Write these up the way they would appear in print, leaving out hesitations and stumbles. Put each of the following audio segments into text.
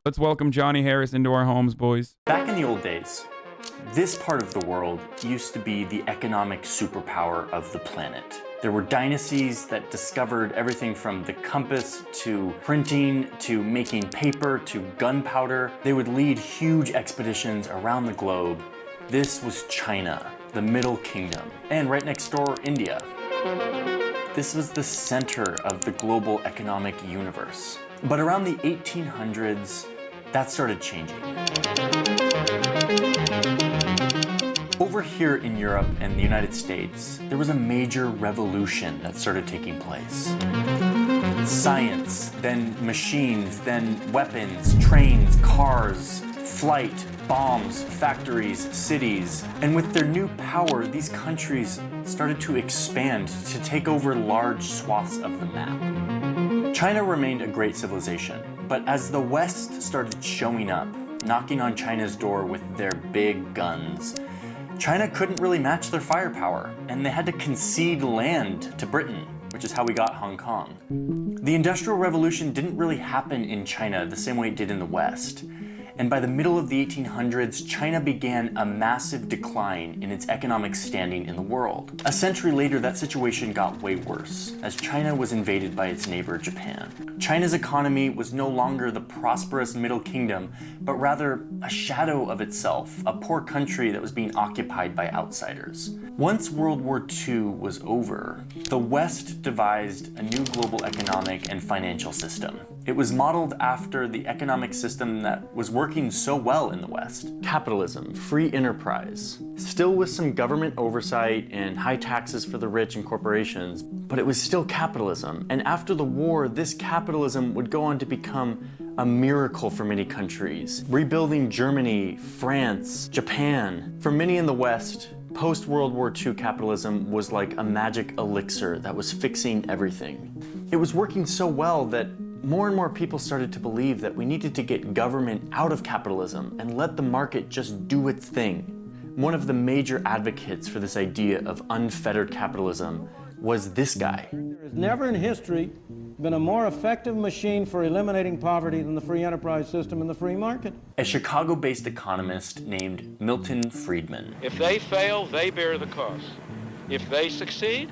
Let's welcome Johnny Harris into our homes, boys. Back in the old days, this part of the world used to be the economic superpower of the planet. There were dynasties that discovered everything from the compass to printing to making paper to gunpowder. They would lead huge expeditions around the globe. This was China, the Middle Kingdom, and right next door, India. This was the center of the global economic universe. But around the 1800s, that started changing. Over here in Europe and the United States, there was a major revolution that started taking place. Science, then machines, then weapons, trains, cars, flight, bombs, factories, cities. And with their new power, these countries started to expand to take over large swaths of the map. China remained a great civilization, but as the West started showing up, knocking on China's door with their big guns, China couldn't really match their firepower, and they had to concede land to Britain, which is how we got Hong Kong. The Industrial Revolution didn't really happen in China the same way it did in the West. And by the middle of the 1800s, China began a massive decline in its economic standing in the world. A century later, that situation got way worse, as China was invaded by its neighbor, Japan. China's economy was no longer the prosperous Middle Kingdom, but rather a shadow of itself, a poor country that was being occupied by outsiders. Once World War II was over, the West devised a new global economic and financial system. It was modeled after the economic system that was working so well in the West. Capitalism, free enterprise, still with some government oversight and high taxes for the rich and corporations, but it was still capitalism. And after the war, this capitalism would go on to become a miracle for many countries, rebuilding Germany, France, Japan. For many in the West, post-World War II capitalism was like a magic elixir that was fixing everything. It was working so well that more and more people started to believe that we needed to get government out of capitalism and let the market just do its thing. One of the major advocates for this idea of unfettered capitalism was this guy. There has never in history been a more effective machine for eliminating poverty than the free enterprise system and the free market. A Chicago-based economist named Milton Friedman. If they fail, they bear the cost. If they succeed,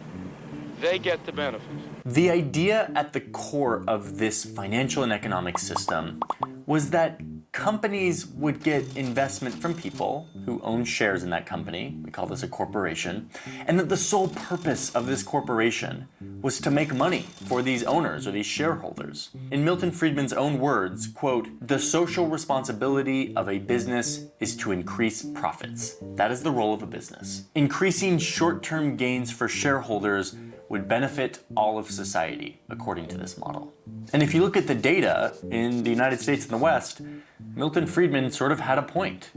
they get the benefit. The idea at the core of this financial and economic system was that companies would get investment from people who own shares in that company, we call this a corporation, and that the sole purpose of this corporation was to make money for these owners or these shareholders. In Milton Friedman's own words, quote, "The social responsibility of a business is to increase profits. That is the role of a business. Increasing short-term gains for shareholders would benefit all of society, according to this model." And if you look at the data in the United States and the West, Milton Friedman sort of had a point.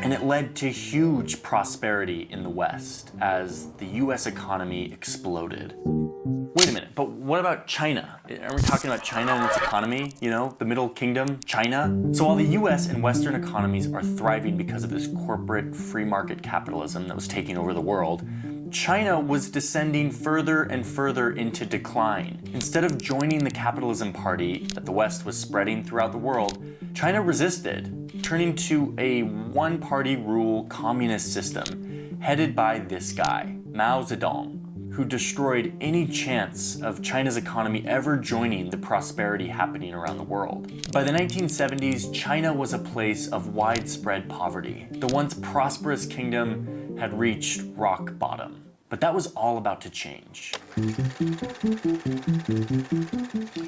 And it led to huge prosperity in the West as the US economy exploded. Wait a minute, but what about China? Are we talking about China and its economy? You know, the Middle Kingdom, China? So while the US and Western economies are thriving because of this corporate free market capitalism that was taking over the world, China was descending further and further into decline. Instead of joining the capitalism party that the West was spreading throughout the world, China resisted, turning to a one-party rule communist system headed by this guy, Mao Zedong, who destroyed any chance of China's economy ever joining the prosperity happening around the world. By the 1970s, China was a place of widespread poverty. The once prosperous kingdom had reached rock bottom. But that was all about to change.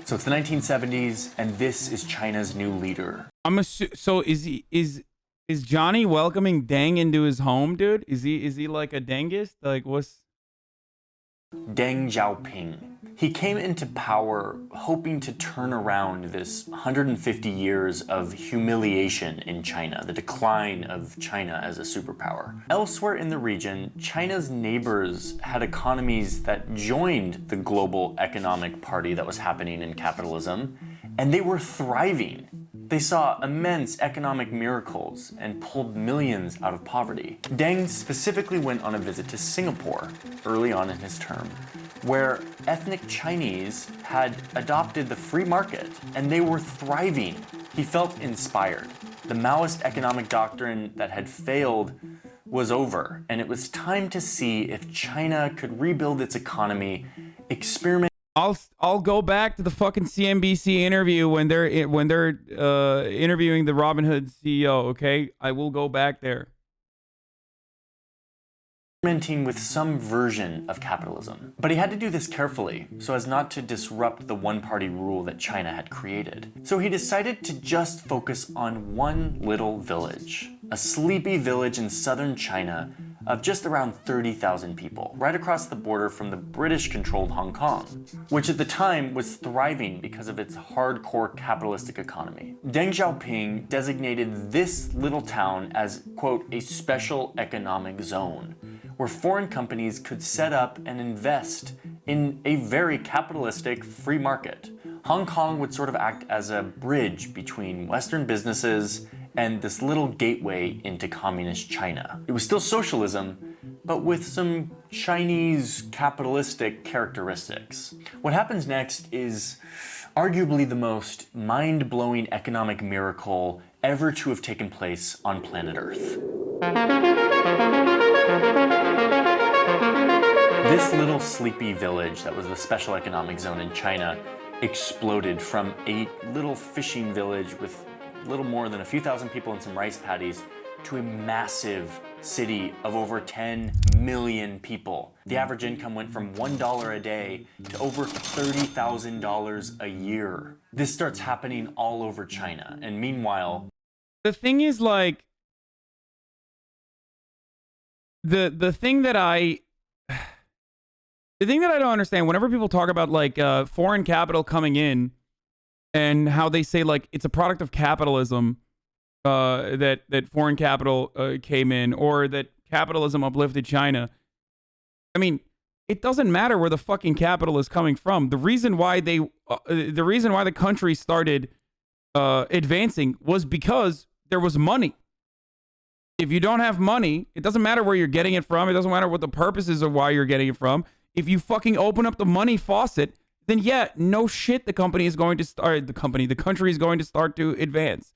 So it's the 1970s, and this is China's new leader. So is Johnny welcoming Deng into his home, dude? Is he like a Dengist? Like what's Deng Xiaoping. He came into power hoping to turn around this 150 years of humiliation in China, the decline of China as a superpower. Elsewhere in the region, China's neighbors had economies that joined the global economic party that was happening in capitalism, and they were thriving. They saw immense economic miracles and pulled millions out of poverty. Deng specifically went on a visit to Singapore early on in his term. where ethnic Chinese had adopted the free market and they were thriving. He felt inspired. The Maoist economic doctrine that had failed was over, and it was time to see if China could rebuild its economy, experiment. I'll go back to the fucking CNBC interview when they're interviewing the Robinhood CEO. Okay, I will go back there. Experimenting with some version of capitalism. But he had to do this carefully so as not to disrupt the one-party rule that China had created. So he decided to just focus on one little village, a sleepy village in southern China of just around 30,000 people, right across the border from the British-controlled Hong Kong, which at the time was thriving because of its hardcore capitalistic economy. Deng Xiaoping designated this little town as, quote, a special economic zone, where foreign companies could set up and invest in a very capitalistic free market. Hong Kong would sort of act as a bridge between Western businesses and this little gateway into communist China. It was still socialism, but with some Chinese capitalistic characteristics. What happens next is arguably the most mind-blowing economic miracle ever to have taken place on planet Earth. This little sleepy village that was a special economic zone in China exploded from a little fishing village with little more than a few thousand people and some rice paddies to a massive city of over 10 million people. The average income went from $1 a day to over $30,000 a year. This starts happening all over China. And meanwhile, The thing is, like, the thing that I don't understand, whenever people talk about like foreign capital coming in and how they say like it's a product of capitalism, that foreign capital came in, or that capitalism uplifted China. I mean, it doesn't matter where the fucking capital is coming from. The reason why the country started advancing was because there was money. If you don't have money, it doesn't matter where you're getting it from. It doesn't matter what the purpose is of why you're getting it from. If you fucking open up the money faucet, then yeah, no shit, the country is going to start to advance.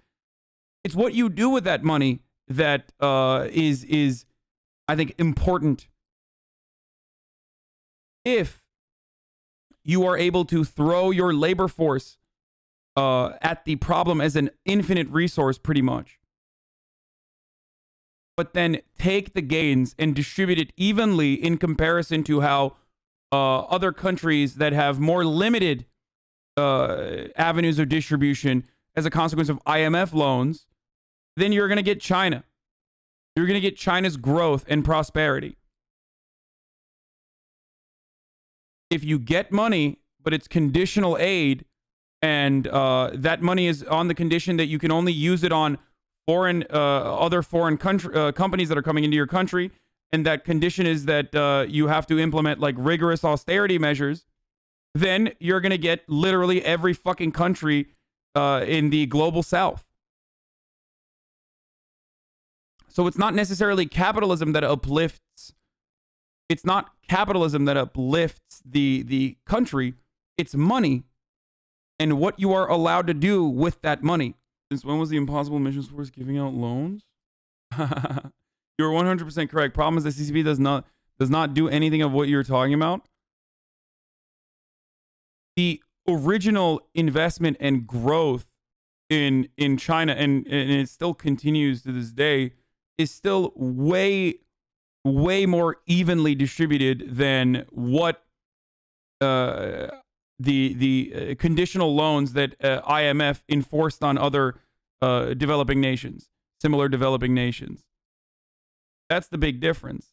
It's what you do with that money that is I think important. If you are able to throw your labor force at the problem as an infinite resource, pretty much, but then take the gains and distribute it evenly in comparison to how other countries that have more limited avenues of distribution as a consequence of IMF loans, then you're going to get China. You're going to get China's growth and prosperity. If you get money, but it's conditional aid, and that money is on the condition that you can only use it on other foreign companies that are coming into your country, and that condition is that you have to implement like rigorous austerity measures, then you're going to get literally every fucking country in the global south. So it's not necessarily capitalism that uplifts. It's not capitalism that uplifts the country. It's money and what you are allowed to do with that money. Since when was the Impossible Missions Force giving out loans? You're 100% correct. Problem is the CCP does not do anything of what you're talking about. The original investment and growth in China, and it still continues to this day, is still way more evenly distributed than what the conditional loans that IMF enforced on other developing nations, similar developing nations. That's the big difference.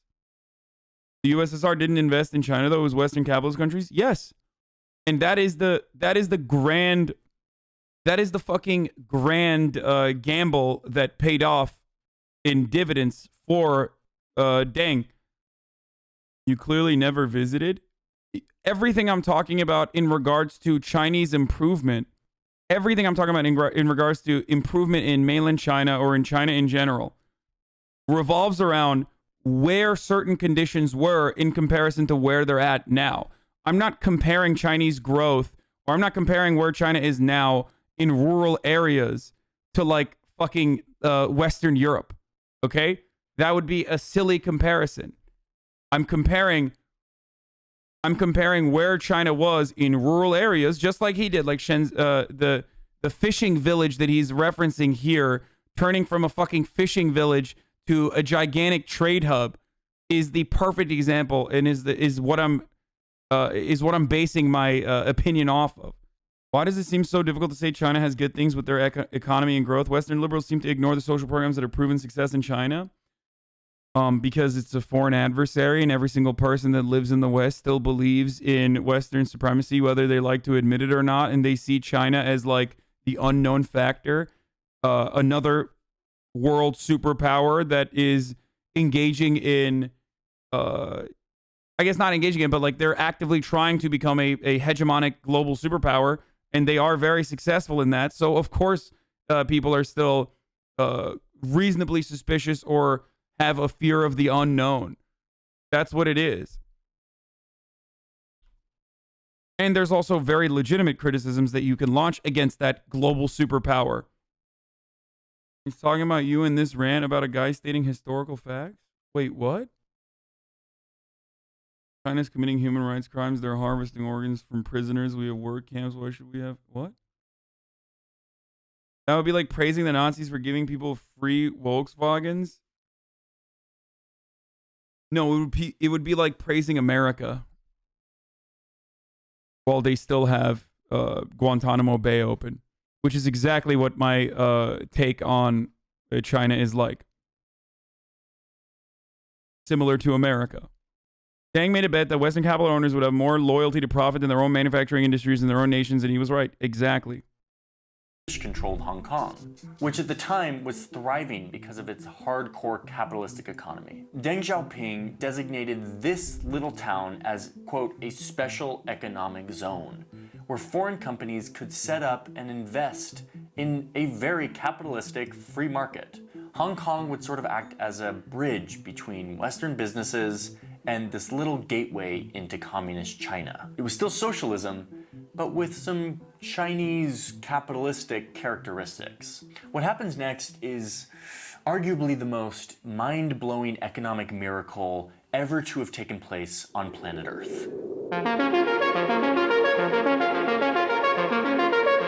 The USSR didn't invest in China, though it was Western capitalist countries. Yes, and that is the fucking grand gamble that paid off in dividends for Deng. You clearly never visited. Everything I'm talking about in regards to Chinese improvement, everything I'm talking about in regards to improvement in mainland China or in China in general, revolves around where certain conditions were in comparison to where they're at now. I'm not comparing Chinese growth, or I'm not comparing where China is now in rural areas to like fucking Western Europe. Okay? That would be a silly comparison. I'm comparing where China was in rural areas, just like he did, like the fishing village that he's referencing here, turning from a fucking fishing village to a gigantic trade hub, is the perfect example, and is what I'm basing my opinion off of. Why does it seem so difficult to say China has good things with their economy and growth? Western liberals seem to ignore the social programs that have proven success in China. Because it's a foreign adversary, and every single person that lives in the West still believes in Western supremacy, whether they like to admit it or not, and they see China as like the unknown factor, another world superpower that is engaging in, I guess not engaging in, but like they're actively trying to become a hegemonic global superpower, and they are very successful in that. So of course, people are still reasonably suspicious or have a fear of the unknown. That's what it is. And there's also very legitimate criticisms that you can launch against that global superpower. He's talking about you in this rant about a guy stating historical facts? Wait, what? China's committing human rights crimes. They're harvesting organs from prisoners. We have work camps. Why should we have... What? That would be like praising the Nazis for giving people free Volkswagens. No, it would be like praising America while they still have Guantanamo Bay open, which is exactly what my take on China is like. Similar to America. Deng made a bet that Western capital owners would have more loyalty to profit than their own manufacturing industries in their own nations, and he was right. Exactly. Controlled Hong Kong, which at the time was thriving because of its hardcore capitalistic economy. Deng Xiaoping designated this little town as, quote, a special economic zone, where foreign companies could set up and invest in a very capitalistic free market. Hong Kong would sort of act as a bridge between Western businesses and this little gateway into communist China. It was still socialism, but with some Chinese capitalistic characteristics. What happens next is arguably the most mind-blowing economic miracle ever to have taken place on planet Earth.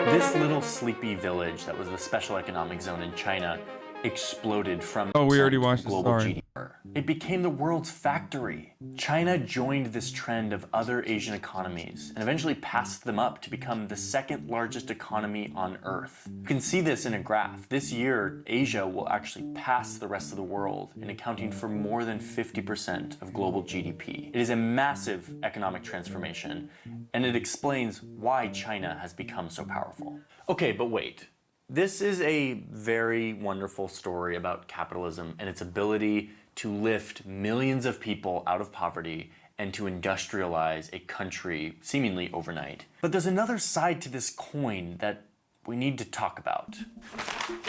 This little sleepy village that was a special economic zone in China exploded from we already watched this, global sorry. GDP. It became the world's factory. China joined this trend of other Asian economies and eventually passed them up to become the second largest economy on Earth. You can see this in a graph. This year, Asia will actually pass the rest of the world in accounting for more than 50% of global GDP. It is a massive economic transformation, and it explains why China has become so powerful. Okay, but wait. This is a very wonderful story about capitalism and its ability to lift millions of people out of poverty and to industrialize a country seemingly overnight. But there's another side to this coin that we need to talk about.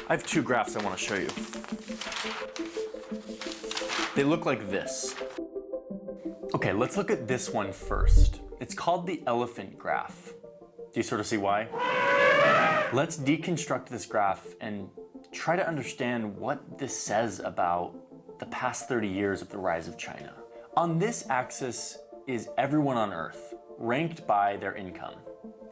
I have two graphs I want to show you. They look like this. Okay, let's look at this one first. It's called the elephant graph. Do you sort of see why? Let's deconstruct this graph and try to understand what this says about the past 30 years of the rise of China. On this axis is everyone on Earth, ranked by their income,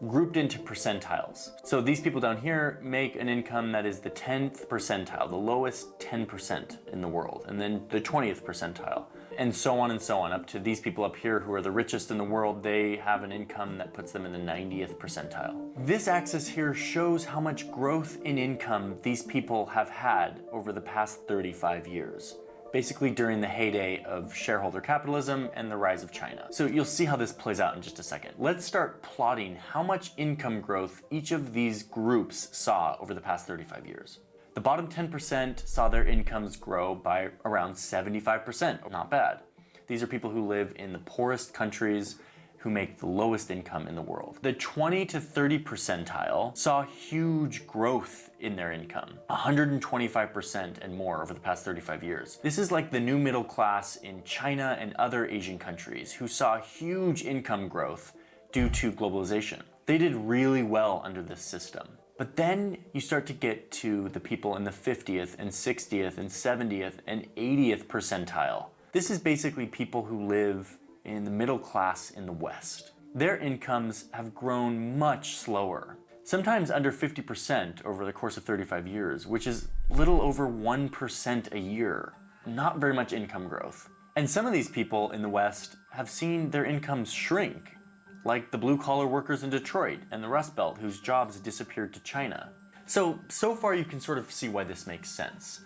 grouped into percentiles. So these people down here make an income that is the 10th percentile, the lowest 10% in the world, and then the 20th percentile, and so on, up to these people up here who are the richest in the world. They have an income that puts them in the 90th percentile. This axis here shows how much growth in income these people have had over the past 35 years. Basically during the heyday of shareholder capitalism and the rise of China. So you'll see how this plays out in just a second. Let's start plotting how much income growth each of these groups saw over the past 35 years. The bottom 10% saw their incomes grow by around 75%. Not bad. These are people who live in the poorest countries. who make the lowest income in the world. The 20 to 30 percentile saw huge growth in their income, 125% and more over the past 35 years. This is like the new middle class in China and other Asian countries who saw huge income growth due to globalization. They did really well under this system. But then you start to get to the people in the 50th and 60th and 70th and 80th percentile. This is basically people who live in the middle class in the West. Their incomes have grown much slower, sometimes under 50% over the course of 35 years, which is little over 1% a year. Not very much income growth. And some of these people in the West have seen their incomes shrink, like the blue-collar workers in Detroit and the Rust Belt whose jobs disappeared to China. So far you can sort of see why this makes sense.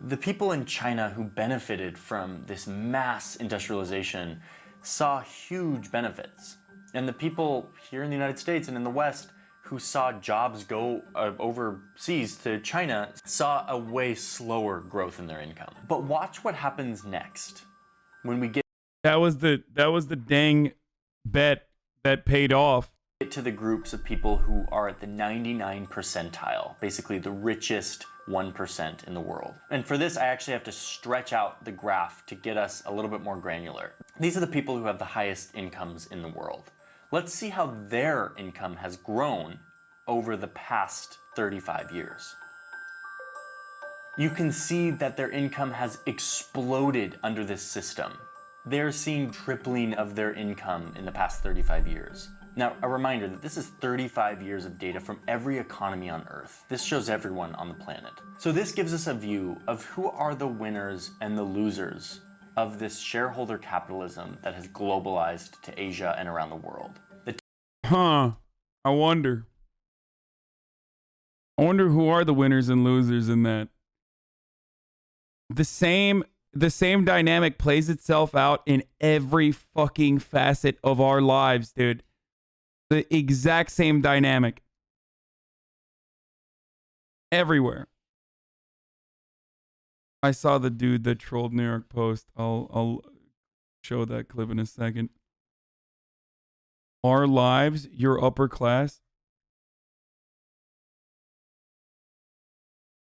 The people in China who benefited from this mass industrialization saw huge benefits. And the people here in the United States and in the West who saw jobs go overseas to China saw a way slower growth in their income. But watch what happens next when we get That was the dang bet that paid off. to the groups of people who are at the 99 percentile, basically the richest 1% in the world. And for this, I actually have to stretch out the graph to get us a little bit more granular. These are the people who have the highest incomes in the world. Let's see how their income has grown over the past 35 years. You can see that their income has exploded under this system. They're seeing tripling of their income in the past 35 years. Now, a reminder that this is 35 years of data from every economy on Earth. This shows everyone on the planet. So this gives us a view of who are the winners and the losers of this shareholder capitalism that has globalized to Asia and around the world. I wonder who are the winners and losers in that. The same dynamic plays itself out in every fucking facet of our lives, dude. The exact same dynamic. Everywhere. I saw the dude that trolled New York Post. I'll show that clip in a second. Our lives, your upper class.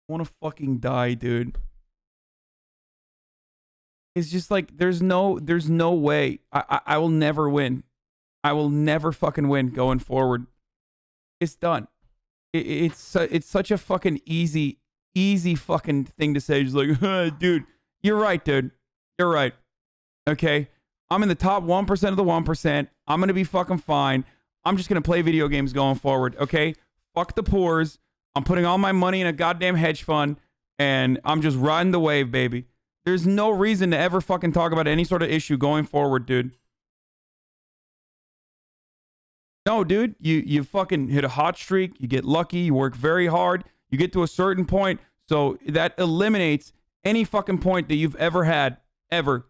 I want to fucking die, dude. It's just like there's no way. I will never win. I will never fucking win going forward. It's done. It's such a fucking easy fucking thing to say. Just like, dude, you're right, dude. You're right. Okay? I'm in the top 1% of the 1%. I'm going to be fucking fine. I'm just going to play video games going forward, okay? Fuck the poors. I'm putting all my money in a goddamn hedge fund, and I'm just riding the wave, baby. There's no reason to ever fucking talk about any sort of issue going forward, dude. No, dude, you fucking hit a hot streak, you get lucky, you work very hard, you get to a certain point, so that eliminates any fucking point that you've ever had, ever.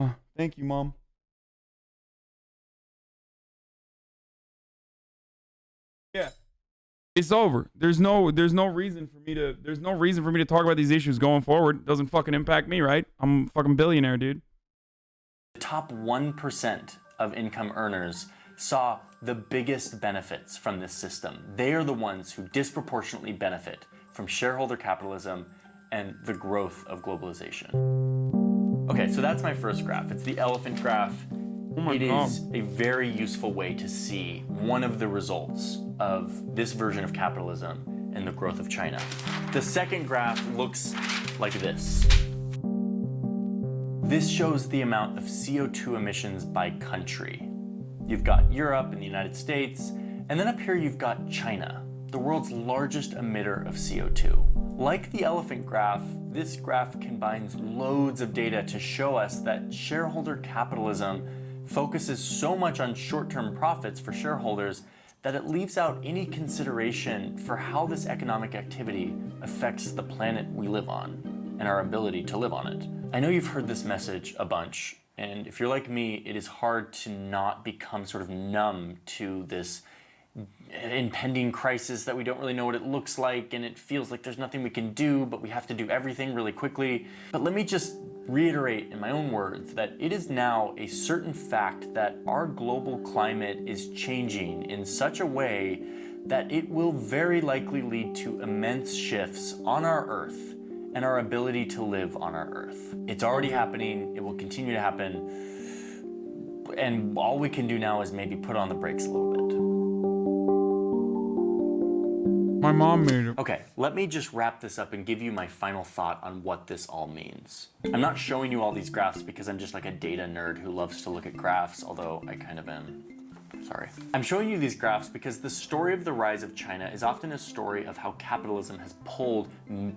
Oh, thank you, Mom. Yeah. It's over. There's no reason for me to talk about these issues going forward. It doesn't fucking impact me, right? I'm a fucking billionaire, dude. The top 1% of income earners saw the biggest benefits from this system. They are the ones who disproportionately benefit from shareholder capitalism and the growth of globalization. Okay, so that's my first graph. It's the elephant graph. It is a very useful way to see one of the results of this version of capitalism and the growth of China. The second graph looks like this. This shows the amount of CO2 emissions by country. You've got Europe and the United States, and then up here you've got China, the world's largest emitter of CO2. Like the elephant graph, this graph combines loads of data to show us that shareholder capitalism focuses so much on short-term profits for shareholders that it leaves out any consideration for how this economic activity affects the planet we live on and our ability to live on it. I know you've heard this message a bunch, and if you're like me, it is hard to not become sort of numb to this impending crisis that we don't really know what it looks like, and it feels like there's nothing we can do, but we have to do everything really quickly. But let me just reiterate in my own words that it is now a certain fact that our global climate is changing in such a way that it will very likely lead to immense shifts on our Earth and our ability to live on our Earth. It's already happening, it will continue to happen, and all we can do now is maybe put on the brakes a little bit. My mom made it. Okay, let me just wrap this up and give you my final thought on what this all means. I'm not showing you all these graphs because I'm just like a data nerd who loves to look at graphs, although I kind of am. Sorry. I'm showing you these graphs because the story of the rise of China is often a story of how capitalism has pulled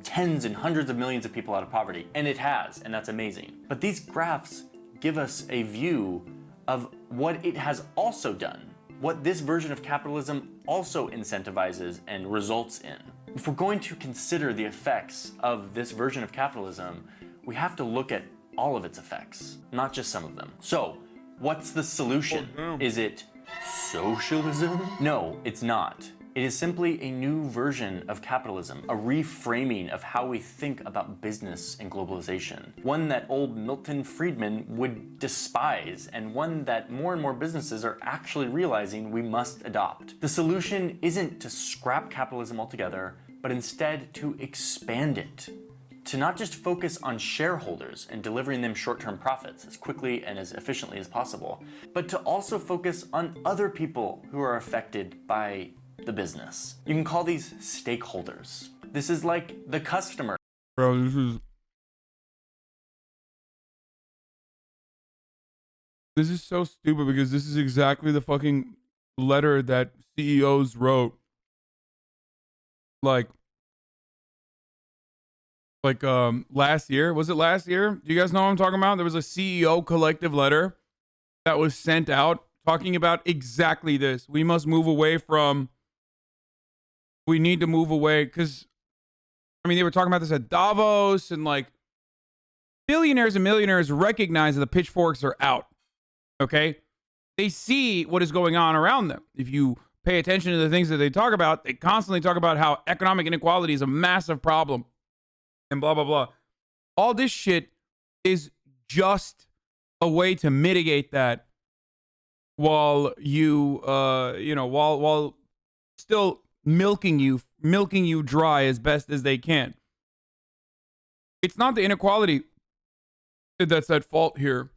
tens and hundreds of millions of people out of poverty. And it has, and that's amazing. But these graphs give us a view of what it has also done, what this version of capitalism also incentivizes and results in. If we're going to consider the effects of this version of capitalism, we have to look at all of its effects, not just some of them. So, what's the solution? Is it socialism? No, it's not. It is simply a new version of capitalism, a reframing of how we think about business and globalization. One that old Milton Friedman would despise, and one that more and more businesses are actually realizing we must adopt. The solution isn't to scrap capitalism altogether, but instead to expand it. To not just focus on shareholders and delivering them short-term profits as quickly and as efficiently as possible, but to also focus on other people who are affected by the business. You can call these stakeholders. This is like the customer. Bro, this is so stupid because this is exactly the fucking letter that CEOs wrote. Like last year. Was it last year? Do you guys know what I'm talking about? There was a CEO collective letter that was sent out talking about exactly this. We need to move away because, I mean, they were talking about this at Davos, and like billionaires and millionaires recognize that the pitchforks are out. Okay? They see what is going on around them. If you pay attention to the things that they talk about, they constantly talk about how economic inequality is a massive problem. And blah, blah, blah. All this shit is just a way to mitigate that while while still milking you dry as best as they can. It's not the inequality that's at fault here.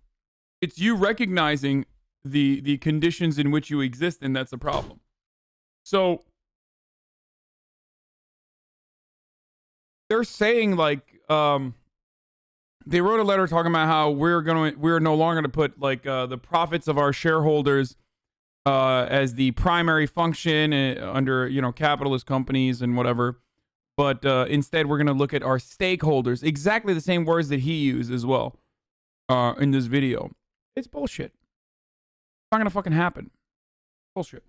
It's you recognizing the conditions in which you exist, and that's a problem. So they're saying like they wrote a letter talking about how we're no longer going to put like the profits of our shareholders as the primary function under capitalist companies and whatever, but instead we're going to look at our stakeholders. Exactly the same words that he used as well in this video. It's bullshit. It's not going to fucking happen. Bullshit.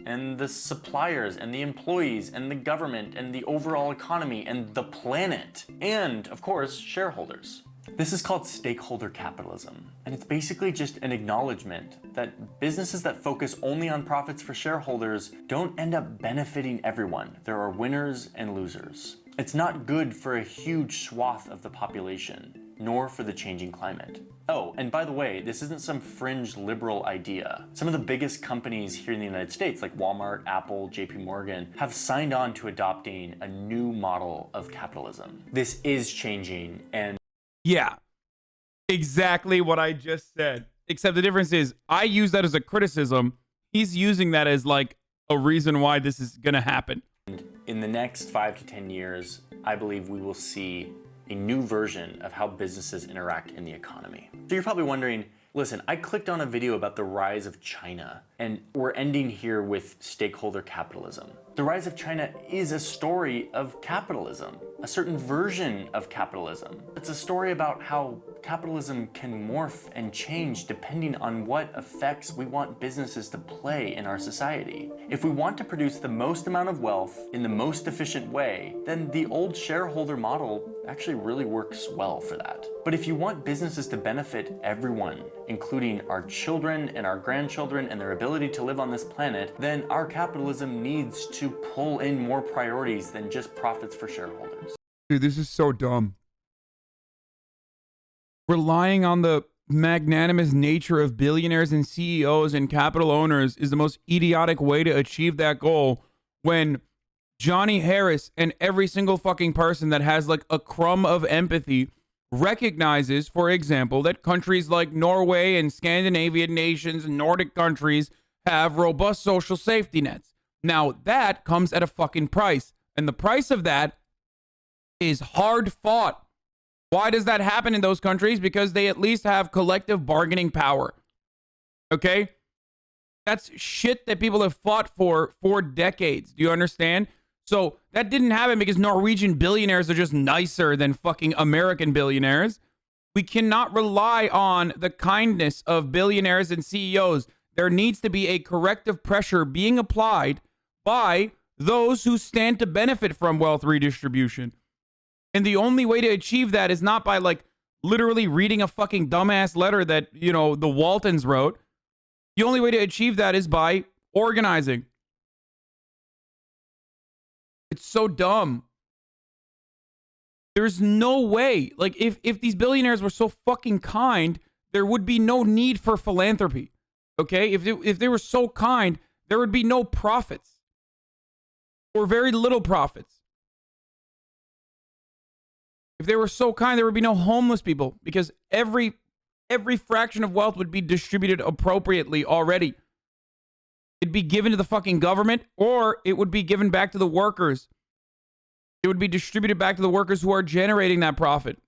And the suppliers and the employees and the government and the overall economy and the planet and, of course, shareholders. This is called stakeholder capitalism, and it's basically just an acknowledgement that businesses that focus only on profits for shareholders don't end up benefiting everyone. There are winners and losers. It's not good for a huge swath of the population, nor for the changing climate. Oh, and by the way, this isn't some fringe liberal idea. Some of the biggest companies here in the United States, like Walmart, Apple, JP Morgan, have signed on to adopting a new model of capitalism. This is changing, and yeah, exactly what I just said. Except the difference is I use that as a criticism. He's using that as like a reason why this is going to happen. In the next 5 to 10 years, I believe we will see a new version of how businesses interact in the economy. So you're probably wondering, listen, I clicked on a video about the rise of China, and we're ending here with stakeholder capitalism. The rise of China is a story of capitalism, a certain version of capitalism. It's a story about how capitalism can morph and change depending on what effects we want businesses to play in our society. If we want to produce the most amount of wealth in the most efficient way, then the old shareholder model actually really works well for that. But if you want businesses to benefit everyone, including our children and our grandchildren and their ability to live on this planet, then our capitalism needs to pull in more priorities than just profits for shareholders. Dude, this is so dumb. Relying on the magnanimous nature of billionaires and CEOs and capital owners is the most idiotic way to achieve that goal, when Johnny Harris and every single fucking person that has like a crumb of empathy recognizes, for example, that countries like Norway and Scandinavian nations and Nordic countries have robust social safety nets. Now, that comes at a fucking price. And the price of that is hard fought. Why does that happen in those countries? Because they at least have collective bargaining power. Okay? That's shit that people have fought for decades. Do you understand? So that didn't happen because Norwegian billionaires are just nicer than fucking American billionaires. We cannot rely on the kindness of billionaires and CEOs. There needs to be a corrective pressure being applied by those who stand to benefit from wealth redistribution. And the only way to achieve that is not by like literally reading a fucking dumbass letter that, you know, the Waltons wrote. The only way to achieve that is by organizing. It's so dumb. There's no way. Like, if these billionaires were so fucking kind, there would be no need for philanthropy. Okay? If they were so kind, there would be no profits. Or very little profits. If they were so kind, there would be no homeless people, because every fraction of wealth would be distributed appropriately already. It'd be given to the fucking government, or it would be given back to the workers. It would be distributed back to the workers who are generating that profit.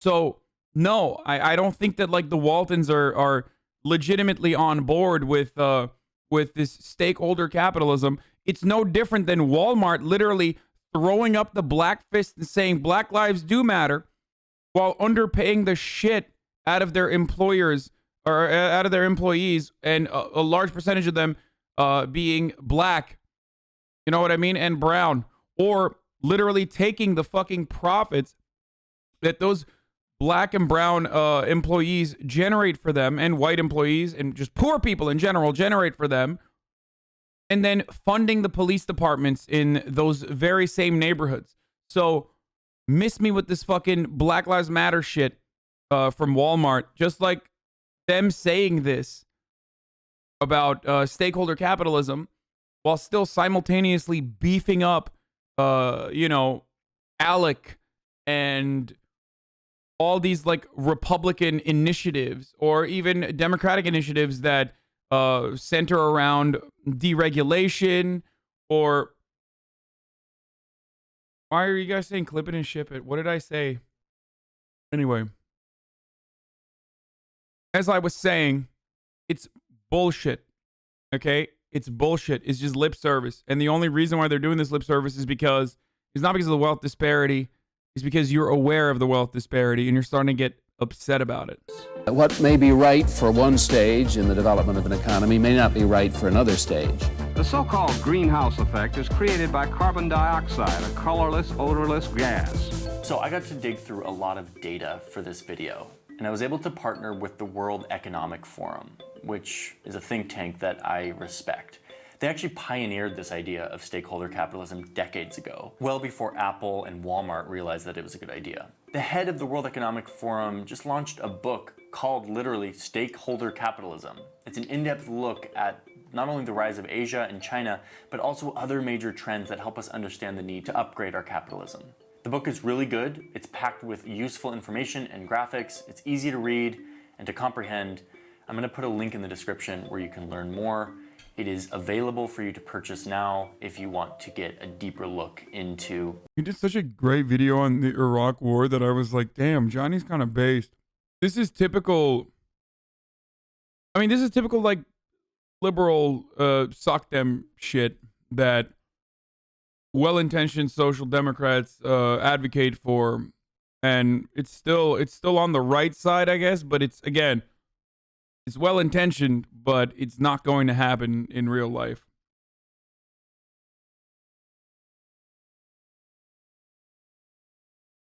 So, no, I don't think that like the Waltons are legitimately on board with this stakeholder capitalism. It's no different than Walmart literally throwing up the black fist and saying Black Lives do matter while underpaying the shit out of their employers or out of their employees, and a large percentage of them being black, you know what I mean, and brown, or literally taking the fucking profits that those black and brown employees generate for them, and white employees and just poor people in general generate for them, and then funding the police departments in those very same neighborhoods. So miss me with this fucking Black Lives Matter shit from Walmart. Just like them saying this about stakeholder capitalism while still simultaneously beefing up, ALEC and all these like Republican initiatives or even Democratic initiatives that center around deregulation. Or why are you guys saying clip it and ship it? What did I say? Anyway, as I was saying, it's bullshit. Okay? It's bullshit. It's just lip service. And the only reason why they're doing this lip service is because it's not because of the wealth disparity. It's because you're aware of the wealth disparity and you're starting to get upset about it. What may be right for one stage in the development of an economy may not be right for another stage. The so-called greenhouse effect is created by carbon dioxide, a colorless, odorless gas. So I got to dig through a lot of data for this video, and I was able to partner with the World Economic Forum, which is a think tank that I respect. They actually pioneered this idea of stakeholder capitalism decades ago, well before Apple and Walmart realized that it was a good idea. The head of the World Economic Forum just launched a book called literally Stakeholder Capitalism. It's an in-depth look at not only the rise of Asia and China, but also other major trends that help us understand the need to upgrade our capitalism. The book is really good. It's packed with useful information and graphics. It's easy to read and to comprehend. I'm going to put a link in the description where you can learn more. It is available for you to purchase now if you want to get a deeper look into. You did such a great video on the Iraq War that I was like, damn, Johnny's kind of based. This is typical. I mean, this is typical like liberal suck them shit that well-intentioned social democrats advocate for, and it's still on the right side, I guess, but it's well-intentioned, but it's not going to happen in real life.